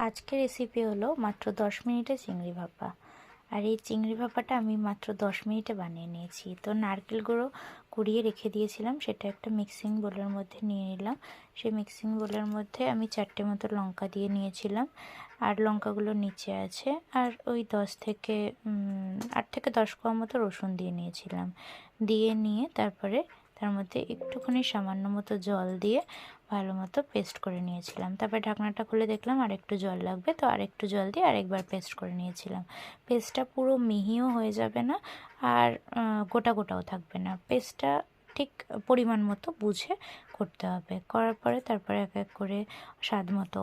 আজকের রেসিপি হলো মাত্র 10 মিনিটে চিংড়ি ভাপা। আর এই চিংড়ি ভাপাটা আমি মাত্র 10 মিনিটে বানিয়ে নিয়েছি। তো নারকেল গুঁড়ো কুড়িয়ে রেখে দিয়েছিলাম, সেটা একটা মিক্সিং বোলের মধ্যে নিয়ে নিলাম। সেই মিক্সিং বোলের মধ্যে আমি 4টে মতো লঙ্কা দিয়ে নিয়েছিলাম, আর লঙ্কাগুলো নিচে আছে। আর ওই 8 থেকে 10 কোয়া মতো রসুন দিয়ে নিয়েছিলাম। দিয়ে নিয়ে তারপরে তার মধ্যে একটুখানি সামান্য মতো জল দিয়ে ভালো মতো পেস্ট করে নিয়েছিলাম। তারপরে ঢাকনাটা খুলে দেখলাম আর একটু জল লাগবে, তো আর একটু জল দিয়ে আরেকবার পেস্ট করে নিয়েছিলাম। পেস্টটা পুরো মিহিও হয়ে যাবে না, আর গোটা গোটাও থাকবে না। পেস্টটা ঠিক পরিমাণ মতো বুঝে করতে হবে। করার পরে তারপরে এক এক করে স্বাদ মতো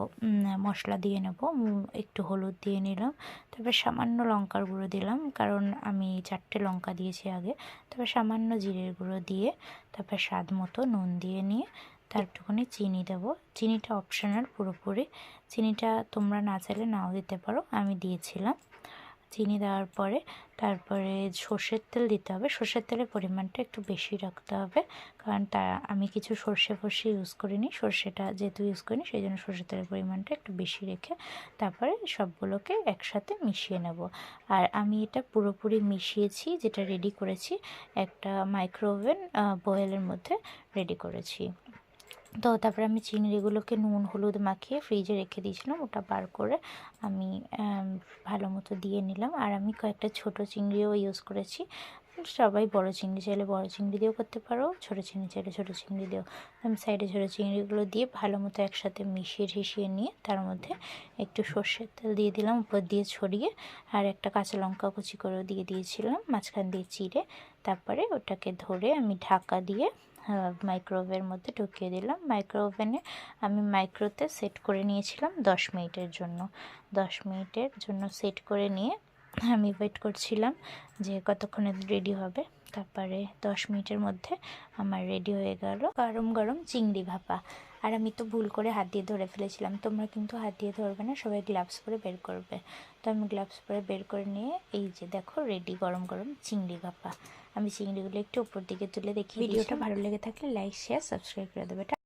মশলা দিয়ে নেব। একটু হলুদ দিয়ে নিলাম, তারপর সামান্য লঙ্কার গুঁড়ো দিলাম, কারণ আমি 4টে লঙ্কা দিয়েছি আগে। তারপর সামান্য জিরের গুঁড়ো দিয়ে, তারপর স্বাদ মতো নুন দিয়ে নিয়ে তার একটুখানি চিনি দেবো। চিনিটা অপশনাল পুরোপুরি, চিনিটা তোমরা না চাইলে নাও দিতে পারো, আমি দিয়েছিলাম। চিনি দেওয়ার পরে তারপরে সর্ষের তেল দিতে হবে। সর্ষের তেলের পরিমাণটা একটু বেশি রাখতে হবে, কারণ আমি কিছু সর্ষে ইউজ করিনি। সর্ষেটা যেহেতু ইউজ করিনি, সেই জন্য সর্ষের তেলের পরিমাণটা একটু বেশি রেখে তারপরে সবগুলোকে একসাথে মিশিয়ে নেব। আর আমি এটা পুরোপুরি মিশিয়েছি, যেটা রেডি করেছি একটা মাইক্রোওভেন বয়েলের মধ্যে রেডি করেছি। তো তারপরে আমি চিংড়িগুলোকে নুন হলুদ মাখিয়ে ফ্রিজে রেখে দিয়েছিলাম। ওটা বার করে আমি ভালো মতো দিয়ে নিলাম। আর আমি কয়েকটা ছোট চিংড়িও ইউজ করেছি। সবাই বড় চিংড়ি চাইলে বড় চিংড়ি দিয়েও করতে পারো, ছোটো চিংড়ি চাইলে ছোটো চিংড়ি দিয়েও। আমি সাইডে ছোটো চিংড়িগুলো দিয়ে ভালো মতো একসাথে মিশিয়ে নিয়ে তার মধ্যে একটু সর্ষের তেল দিয়ে দিলাম উপর দিয়ে ছড়িয়ে, আর একটা কাঁচা লঙ্কা কুচি করেও দিয়ে দিয়েছিলাম মাঝখান দিয়ে চিড়ে। তারপরে ওটাকে ধরে আমি ঢাকা দিয়ে মাইক্রোওভেনের মধ্যে ঢুকিয়ে দিলাম। মাইক্রোওভেনে আমি মাইক্রোতে সেট করে নিয়েছিলাম 10 মিনিটের জন্য। 10 মিনিটের জন্য সেট করে নিয়ে আমি ওয়েট করছিলাম যে কতক্ষণে রেডি হবে। তারপরে 10 মিনিটের মধ্যে আমার রেডি হয়ে গেল গরম গরম চিংড়ি ভাপা। আর আমি তো ভুল করে হাত দিয়ে ধরে ফেলেছিলাম, তোমরা কিন্তু হাত দিয়ে ধরবে না, সবাই গ্লাভস পরে বের করবে। তো আমি গ্লাভস পরে বের করে নিয়ে এই যে দেখো রেডি গরম গরম চিংড়ি ভাপা। আমি চিংড়িগুলো একটু উপর দিকে তুলে দেখি। ভিডিওটা ভালো লেগে থাকলে লাইক শেয়ার সাবস্ক্রাইব করে দেবে।